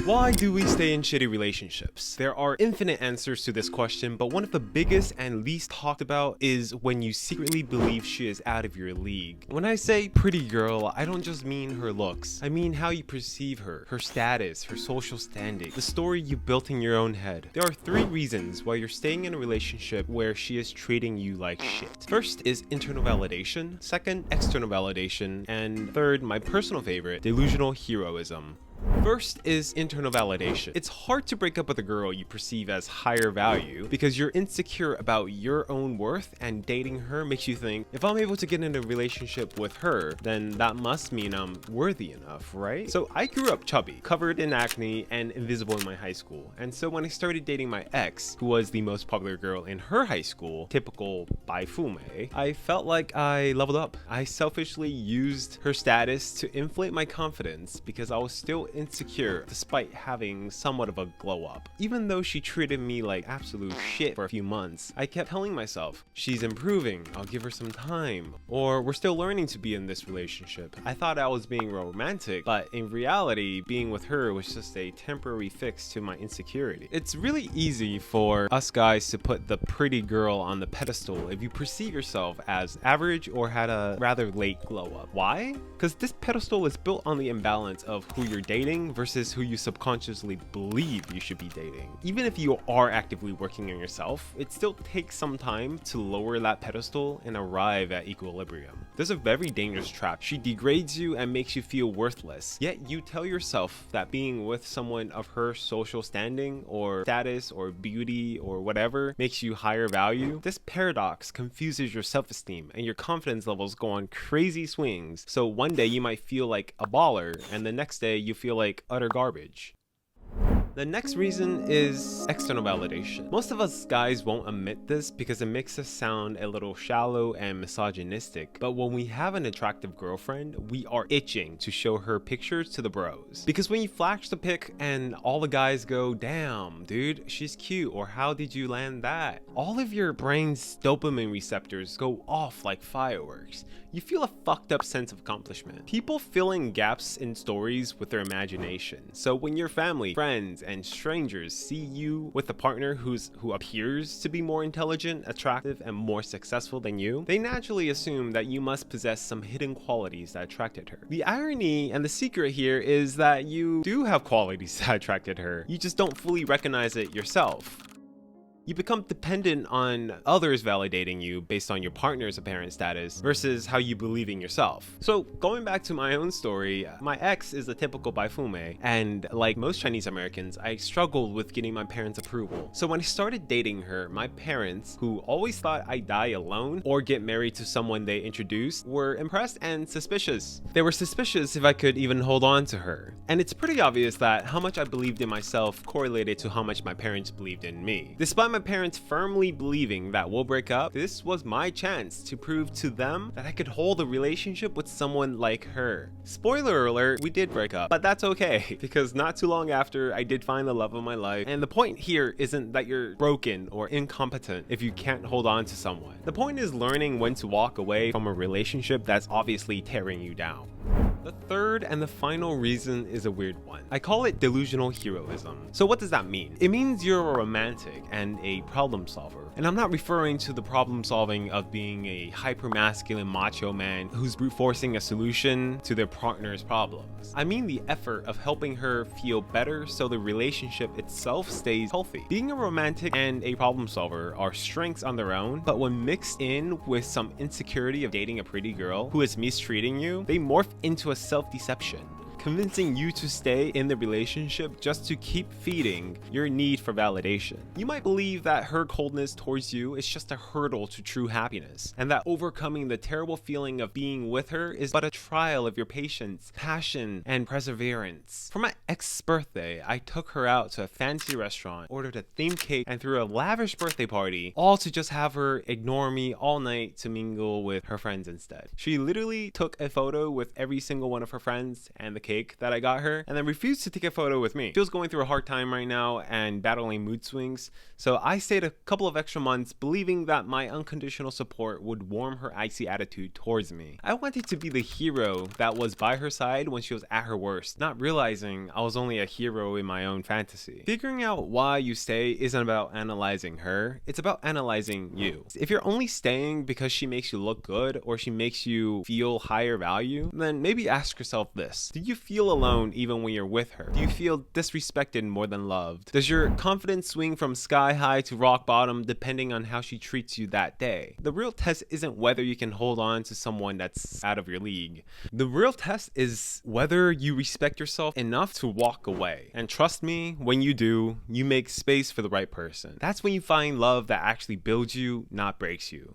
Why do we stay in shitty relationships? There are infinite answers to this question, but one of the biggest and least talked about is when you secretly believe she is out of your league. When I say pretty girl, I don't just mean her looks. I mean how you perceive her, her status, her social standing, the story you built in your own head. There are 3 reasons why you're staying in a relationship where she is treating you like shit. First is internal validation, second, external validation, and third, my personal favorite, delusional heroism. First is internal validation. It's hard to break up with a girl you perceive as higher value because you're insecure about your own worth, and dating her makes you think, if I'm able to get in a relationship with her, then that must mean I'm worthy enough, right? So I grew up chubby, covered in acne, and invisible in my high school. And so when I started dating my ex, who was the most popular girl in her high school, typical baifume, I felt like I leveled up. I selfishly used her status to inflate my confidence because I was still insecure despite having somewhat of a glow up. Even though she treated me like absolute shit for a few months, I kept telling myself, she's improving, I'll give her some time, or we're still learning to be in this relationship. I thought I was being romantic, but in reality, being with her was just a temporary fix to my insecurity. It's really easy for us guys to put the pretty girl on the pedestal if you perceive yourself as average or had a rather late glow up. Why? Because this pedestal is built on the imbalance of who you're dating versus who you subconsciously believe you should be dating. Even if you are actively working on yourself, it still takes some time to lower that pedestal and arrive at equilibrium. There's a very dangerous trap. She degrades you and makes you feel worthless, yet you tell yourself that being with someone of her social standing or status or beauty or whatever makes you higher value. This paradox confuses your self-esteem and your confidence levels go on crazy swings. So one day you might feel like a baller and the next day you feel like utter garbage. The next reason is external validation. Most of us guys won't admit this because it makes us sound a little shallow and misogynistic, but when we have an attractive girlfriend, we are itching to show her pictures to the bros. Because when you flash the pic and all the guys go, damn, dude, she's cute, or how did you land that? All of your brain's dopamine receptors go off like fireworks. You feel a fucked up sense of accomplishment. People fill in gaps in stories with their imagination. So when your family, friends, and strangers see you with a partner who appears to be more intelligent, attractive, and more successful than you, they naturally assume that you must possess some hidden qualities that attracted her. The irony and the secret here is that you do have qualities that attracted her. You just don't fully recognize it yourself. You become dependent on others validating you based on your partner's apparent status versus how you believe in yourself. So going back to my own story, my ex is a typical baifume, and like most Chinese Americans, I struggled with getting my parents' approval. So when I started dating her, my parents, who always thought I'd die alone or get married to someone they introduced, were impressed and suspicious. They were suspicious if I could even hold on to her. And it's pretty obvious that how much I believed in myself correlated to how much my parents believed in me. Despite my parents firmly believing that we'll break up, this was my chance to prove to them that I could hold a relationship with someone like her. Spoiler alert, we did break up, but that's okay because not too long after I did find the love of my life. And the point here isn't that you're broken or incompetent if you can't hold on to someone. The point is learning when to walk away from a relationship that's obviously tearing you down. The third and the final reason is a weird one. I call it delusional heroism. So what does that mean? It means you're a romantic and a problem solver. And I'm not referring to the problem solving of being a hyper-masculine macho man who's brute forcing a solution to their partner's problems. I mean the effort of helping her feel better so the relationship itself stays healthy. Being a romantic and a problem solver are strengths on their own, but when mixed in with some insecurity of dating a pretty girl who is mistreating you, they morph into a self-deception, convincing you to stay in the relationship just to keep feeding your need for validation. You might believe that her coldness towards you is just a hurdle to true happiness, and that overcoming the terrible feeling of being with her is but a trial of your patience, passion, and perseverance. For my ex's birthday, I took her out to a fancy restaurant, ordered a themed cake, and threw a lavish birthday party, all to just have her ignore me all night to mingle with her friends instead. She literally took a photo with every single one of her friends, and the cake cake that I got her and then refused to take a photo with me. She was going through a hard time right now and battling mood swings, so I stayed a couple of extra months believing that my unconditional support would warm her icy attitude towards me. I wanted to be the hero that was by her side when she was at her worst, not realizing I was only a hero in my own fantasy. Figuring out why you stay isn't about analyzing her, it's about analyzing you. If you're only staying because she makes you look good or she makes you feel higher value, then maybe ask yourself this: do you feel alone even when you're with her? Do you feel disrespected more than loved? Does your confidence swing from sky high to rock bottom depending on how she treats you that day? The real test isn't whether you can hold on to someone that's out of your league. The real test is whether you respect yourself enough to walk away. And trust me, when you do, you make space for the right person. That's when you find love that actually builds you, not breaks you.